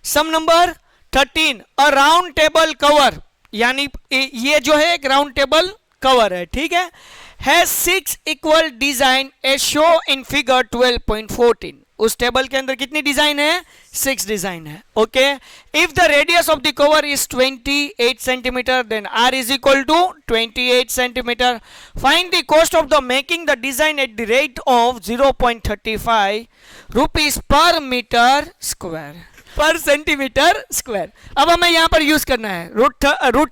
Some number 13, a round table cover, यानी ये जो है एक राउंड टेबल कवर है, ठीक है, has 6 equal design A show in figure 12.14। उस टेबल के अंदर कितनी डिजाइन है? 6 डिजाइन है। Okay, if the radius of the cover is 28 centimetre then r is equal to 28 centimetre. Find the cost of the making the design at the rate of 0.35 rupees per metre square, per centimetre square. अब हमें यहां पर use करना है root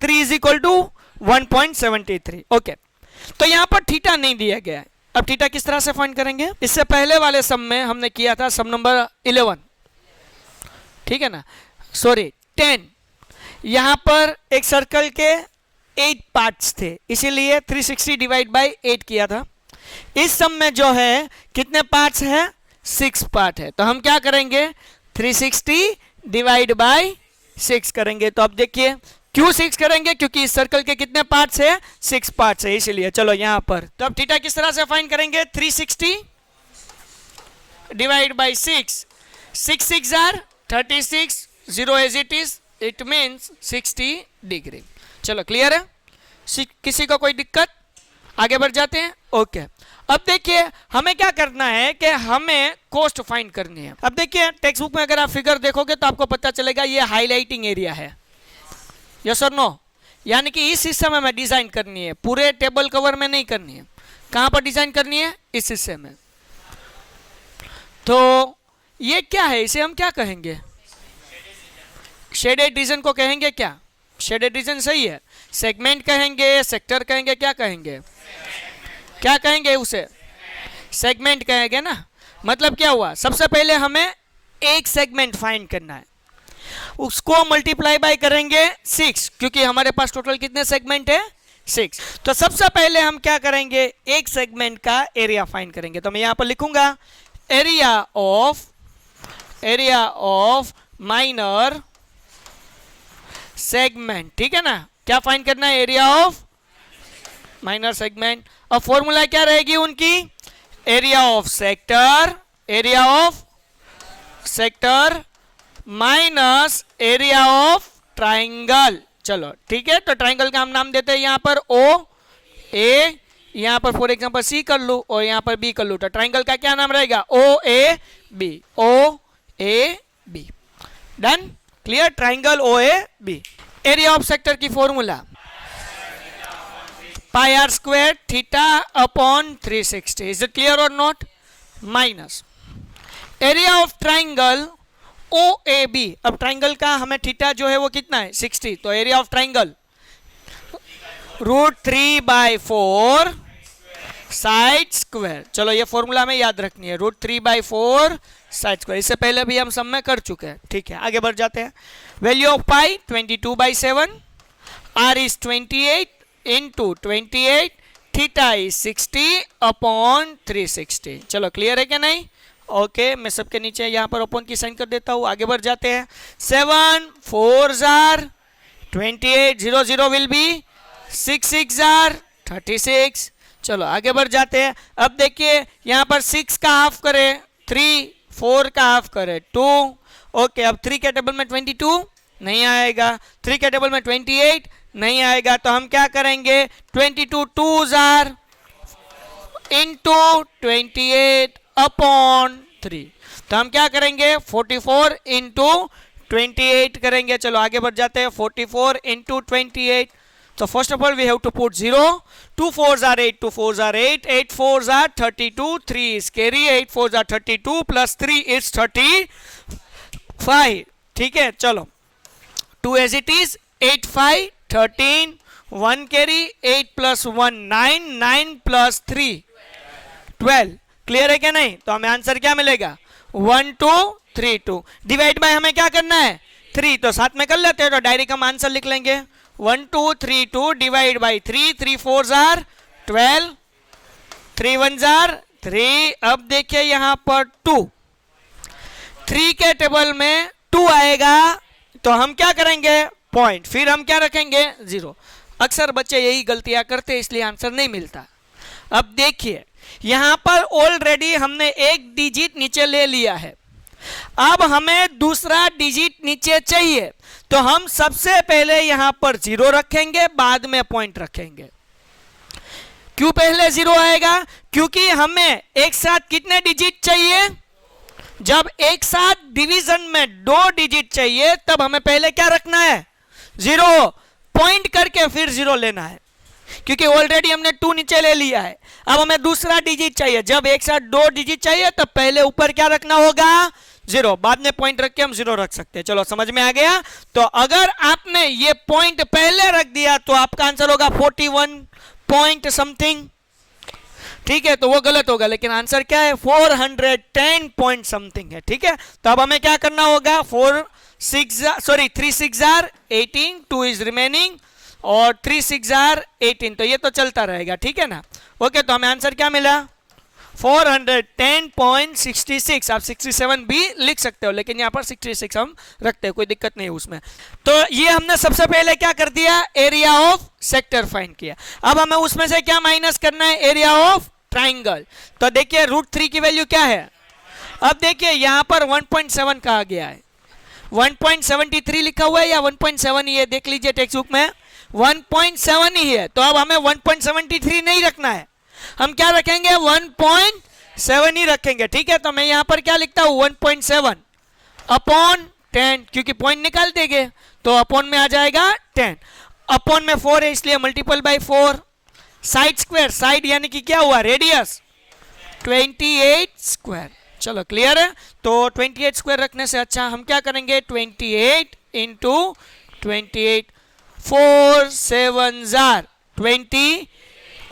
3 is equal to 1.73। Okay, तो यहां पर theta नहीं दिया गया है। अब थीटा किस तरह से फाइंड करेंगे? इससे पहले वाले सम में हमने किया था सम नंबर 11, ठीक है ना, सॉरी 10। यहां पर एक सर्कल के 8 पार्ट्स थे, इसीलिए 360 डिवाइड बाय 8 किया था। इस सम में जो है कितने पार्ट्स हैं? 6 पार्ट है। तो हम क्या करेंगे? 360 डिवाइड बाय 6 करेंगे। तो अब देखिए क्यों 6 करेंगे? क्योंकि इस सर्कल के कितने पार्ट्स है? 6 पार्ट्स है, इसीलिए। चलो यहां पर तो अब थीटा किस तरह से फाइंड करेंगे? 360 divide by 6, 6 6 are 36, 0 as it is, it means 60 degree. चलो क्लियर है? किसी को कोई दिक्कत? आगे बढ़ जाते हैं। ओके, अब देखिए हमें क्या करना है कि हमें कॉस्ट फाइंड करनी है। अब देखिए टेक्स्ट बुक में अगर आप फिगर देखोगे तो आपको पता चलेगा ये हाईलाइटिंग एरिया है, यस और नो, यानी कि इस हिस्से में हमें डिजाइन करनी है, पूरे टेबल कवर में नहीं करनी है। कहां पर डिजाइन करनी है? इस हिस्से में। तो ये क्या है? इसे हम क्या कहेंगे? शेडेड रीजन को कहेंगे क्या? शेडेड रीजन सही है। सेगमेंट कहेंगे, सेक्टर कहेंगे, क्या कहेंगे? क्या कहेंगे उसे? सेगमेंट कहेंगे ना। मतलब क्या हुआ? सबसे पहले हमें एक सेगमेंट फाइंड करना है, उसको मल्टीप्लाई बाय करेंगे 6, क्योंकि हमारे पास टोटल कितने सेगमेंट है? 6। तो सबसे पहले हम क्या करेंगे? एक सेगमेंट का एरिया फाइंड करेंगे। तो मैं यहां पर लिखूंगा एरिया ऑफ माइनर सेगमेंट, ठीक है ना। क्या फाइंड करना है? Area of minor segment. अब फॉर्मूला क्या रहेगी उनकी? Area of sector minus area of triangle. चलो ठीक है, तो ट्राइंगल का हम नाम देते हैं यहां पर ओ ए, यहां पर फॉर एग्जांपल सी कर लू और यहां पर बी कर लू, तो ट्राइंगल का क्या नाम रहेगा? O A B. Done? Clear? Triangle O A B. Area of sector की formula pi r square theta upon 360। Is it clear और not? Minus area of triangle O A B. अब ट्राइंगल का हमें theta जो है वो कितना है? 60। तो area of triangle √3/4 side square. चलो ये फॉर्मूला हमें याद रखनी है, √3/4 साइड स्क्वायर। इससे पहले भी हम सब में कर चुके हैं, ठीक है। आगे बढ़ जाते हैं। Value of pi 22/7, r is 28 into 28, theta is 60 upon 360। चलो क्लियर है क्या नहीं? ओके, मैं सबके नीचे यहां पर अपॉन की साइन कर देता हूं। आगे बढ़ जाते हैं। 7 4 आर 28, 0 0 विल बी 6 6 आर 36। चलो आगे बढ़ जाते हैं। अब देखिए यहां पर 6 का हाफ करें 3, 4 का हाफ करें 2। ओके, अब 3 के टेबल में 22 नहीं आएगा, 3 के टेबल में 28 नहीं आएगा, तो हम क्या करेंगे? 22 2 आर इंटू 28 अपॉन 3। तो हम क्या करेंगे? 44 इंटू 28 करेंगे। चलो आगे बढ़ जाते हैं। 44 इंटू 28। तो first of all we have to put 0, 2 4s are 8, 2 4s are 8, 8 4s are 32, 3 is carry, 8 4s are 32 plus 3 is 35। ठीक है, चलो 2 as it is, 8 5 13, 1 carry, 8 plus 1 9, 9 plus 3 12। Clear है क्या नहीं? तो हमें आंसर क्या मिलेगा? 1 2 3 2। डिवाइड बाय हमें क्या करना है? 3। तो साथ में कर लेते हैं, तो डायरेक्ट हम आंसर लिख लेंगे 1 2 3 2 divide by 3, 3 4s are 12, 3 1s are 3। अब देखिए यहां पर 2, 3 के टेबल में 2 आएगा, तो हम क्या करेंगे? पॉइंट, फिर हम क्या रखेंगे? 0। अक्सर बच्चे यही गलतियां करते, इसलिए आंसर नहीं मिलता। अब देखिए यहां पर ऑलरेडी हमने एक डिजिट नीचे ले लिया है, अब हमें दूसरा डिजिट नीचे चाहिए, तो हम सबसे पहले यहां पर 0 रखेंगे, बाद में पॉइंट रखेंगे। क्यों पहले 0 आएगा? क्योंकि हमें एक साथ कितने डिजिट चाहिए? जब एक साथ डिवीजन में 2 डिजिट चाहिए तब हमें पहले क्या रखना है? 0, पॉइंट करके फिर 0 लेना है, क्योंकि ऑलरेडी हमने 2 नीचे ले लिया है। अब हमें दूसरा डिजिट चाहिए, जब एक साथ 2 डिजिट चाहिए तब पहले ऊपर क्या रखना होगा? 0, बाद में पॉइंट रख के हम 0 रख सकते हैं। चलो समझ में आ गया। तो अगर आपने ये पॉइंट पहले रख दिया तो आपका आंसर होगा 41 पॉइंट समथिंग, ठीक है, तो वो गलत होगा, लेकिन आंसर क्या है? 410 पॉइंट समथिंग है, ठीक है। तो अब हमें क्या करना होगा? 3 6 आर 18, 2 इज रिमेनिंग, और 3 6 आर 18, तो ये तो चलता रहेगा, ठीक है ना। ओके, तो हमें आंसर क्या मिला? 410.66। आप 67 भी लिख सकते हो, लेकिन यहाँ पर 66 हम रखते हैं, कोई दिक्कत नहीं है उसमें। तो ये हमने सबसे पहले क्या कर दिया? एरिया ऑफ सेक्टर फाइंड किया। अब हमें उसमें से क्या माइनस करना है? Area of triangle. तो देखिए √3 की वैल्यू क्या है? अब देखिए यहां पर 1.7 कहा गया है, 1.73 लिखा हुआ है या 1.7 ही है? देख लीजिए टेक्स्ट बुक में 1.7 ही है। तो अब हमें 1.73 नहीं रखना है, हम क्या रखेंगे? 1.7 ही रखेंगे, ठीक है। तो मैं यहां पर क्या लिखता हूं? 1.7 अपॉन 10, क्योंकि पॉइंट निकाल देंगे तो अपॉन में आ जाएगा 10, अपॉन में 4 है इसलिए multiple bye 4, side square, side यानी कि क्या हुआ? Radius, 28 square. चलो क्लियर है। तो 28 स्क्वायर रखने से अच्छा हम क्या करेंगे? 28 इंटू 28, 4 7 जार 20।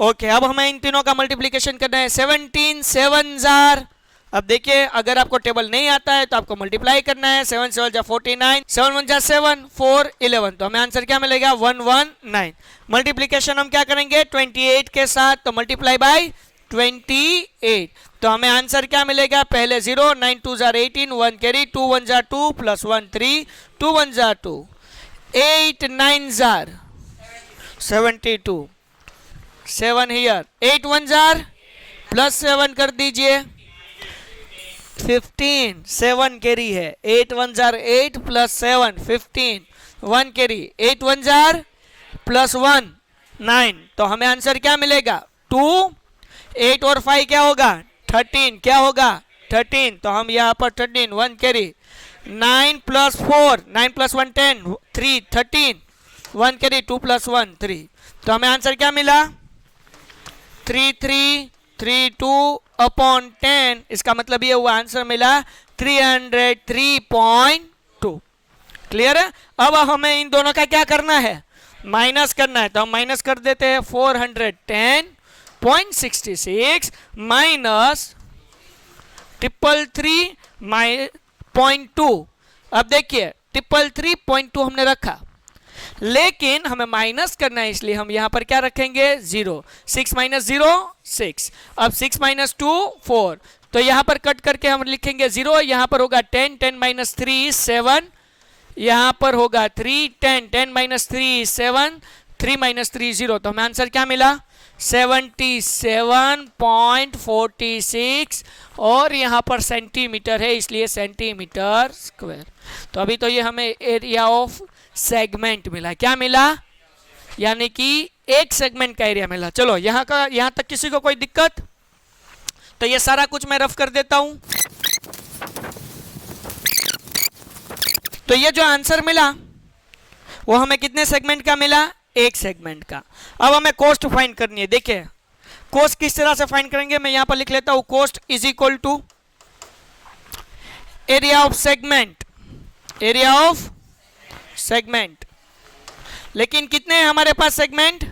ओके, अब हमें इन तीनों का मल्टीप्लिकेशन करना है। 17 7 जार। अब देखिए अगर आपको टेबल नहीं आता है तो आपको मल्टीप्लाई करना है। 7 7 जा 49, 7 1 जा 7, 4 11, तो हमें आंसर क्या मिलेगा? 119। मल्टीप्लिकेशन हम क्या करेंगे? 28 के साथ, तो मल्टीप्लाई बाय 28, तो हमें आंसर क्या मिलेगा? पहले 0, 9 2 जा 18, 1 कैरी, 2 1 जा 2 प्लस 1 3, 2 1 जा 2, 8 9 जार 72, 7 हियर, 8 1 जार प्लस 7 कर दीजिए 15, 7 कैरी है, 8 1 jar 8 plus 7 15, 1 carry, 8 1 jar plus 1 9, तो हमें आंसर क्या मिलेगा? 2, 8 और 5 क्या होगा? 13, क्या होगा? 13, तो हम यहाँ पर 13, 1 carry, 9 plus 4, 9 plus 1 10, 3 13, 1 carry, 2 plus 1 3, तो हमें आंसर क्या मिला? 3332 अपॉन 10, इसका मतलब ये हुआ आंसर मिला 303.2। क्लियर है। अब हमें इन दोनों का क्या करना है? माइनस करना है, तो हम माइनस कर देते हैं 410.66 माइनस 333.2। अब देखिए 333.2 हमने रखा, लेकिन हमें माइनस करना है इसलिए हम यहां पर क्या रखेंगे? 0। 6 माइनस 0 6, अब 6 माइनस 2 4, तो यहां पर कट करके हम लिखेंगे 0, यहां पर होगा 10, 10 माइनस 3 7, यहां पर होगा 3 10, 10 माइनस 3 7, 3 माइनस 3 0, तो हमें आंसर क्या मिला? 77.46, और यहां पर सेंटीमीटर है इसलिए सेंटीमीटर स्क्वायर। तो अभी तो ये हमें एरिया ऑफ सेगमेंट मिला। क्या मिला? यानी कि एक सेगमेंट का एरिया मिला। चलो यहां तक किसी को कोई दिक्कत? तो ये सारा कुछ मैं रफ कर देता हूं। तो ये जो आंसर मिला वो हमें कितने सेगमेंट का मिला? एक सेगमेंट का। अब हमें कॉस्ट फाइंड करनी है। देखिए कॉस्ट किस तरह से फाइंड करेंगे, मैं यहां पर लिख लेता हूं cost is equal to area of segment, area of segment. लेकिन कितने हैं हमारे पास सेगमेंट?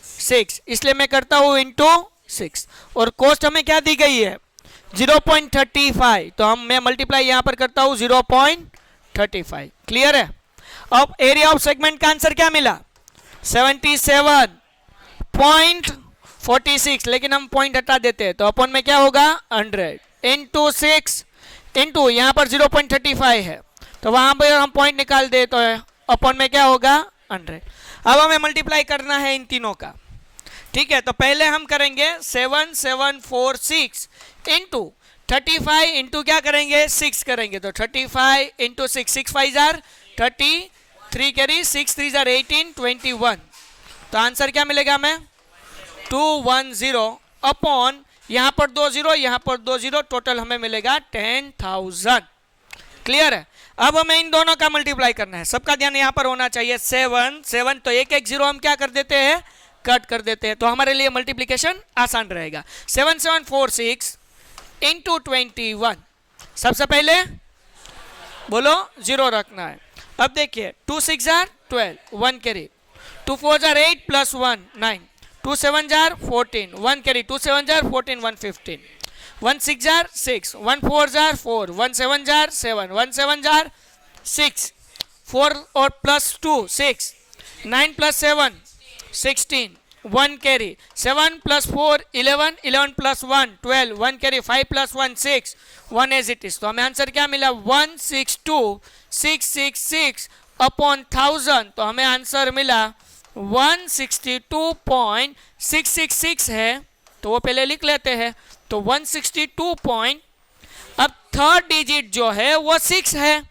6, इसलिए मैं करता हूं इनटू 6, और कॉस्ट हमें क्या दी गई है? 0.35, तो मैं मल्टीप्लाई यहां पर करता हूं 0.35। क्लियर है। अब एरिया ऑफ सेगमेंट का आंसर क्या मिला? 77.46, लेकिन हम पॉइंट हटा देते हैं तो अपन में क्या होगा? 100 इंटू 6 इंटू यहां पर 0.35 है, तो वहां पर हम पॉइंट निकाल दे तो अपन में क्या होगा? 100। अब हमें मल्टीप्लाई करना है इन तीनों का, ठीक है। तो पहले हम करेंगे 7746 इंटू 35 इंटू क्या करेंगे 6 करेंगे, तो 35 इंटू 6, 6 5 जार 30, 3 कैरी 6 3 जार 18, 21। तो आंसर क्या मिलेगा हमें 210 अपॉन यहां पर 2 0, यहां पर 2 0, टोटल हमें मिलेगा 10,000। क्लियर है। अब हमें इन दोनों का मल्टीप्लाई करना है, सबका ध्यान यहां पर होना चाहिए। 7 7, तो एक एक जीरो हम क्या कर देते हैं कट कर देते हैं, तो हमारे लिए मल्टीप्लिकेशन आसान रहेगा। 7 7 4 6 इंटू 21, सबसे पहले बोलो 0 रखना है। अब देखिए 2 6 जार 12, 1 कैरी, 2 4 जार 8 प्लस 1 9, 2 7 जार 14, 1 कैरी, 2 7 जार 14, 1 15, 1 6 जार 6, 1 4 जार 4, 1 7 जार 7, 1 7 जार 6, 4 और plus 2 6, 9 plus 7 16, 1 carry, 7 plus 4 11, 11 plus 1 12, 1 carry, 5 plus 1 6, 1 as it is. तो हमें आंसर क्या मिला 162,666 अपॉन 1000, तो हमें आंसर मिला 162.666 है, तो वो पहले लिख लेते हैं। तो 162. अब थर्ड डिजिट जो है वो 6 है।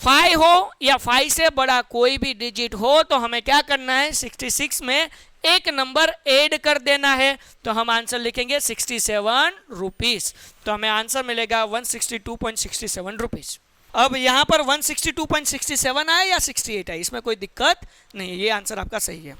5 हो या 5 से बड़ा कोई भी डिजिट हो तो हमें क्या करना है 66 में एक नंबर ऐड कर देना है, तो हम आंसर लिखेंगे 67 रुपीस। तो हमें आंसर मिलेगा 162.67 रुपीस। अब यहाँ पर 162.67 आए या 68 आए इसमें कोई दिक्कत नहीं, ये आंसर आपका सही है।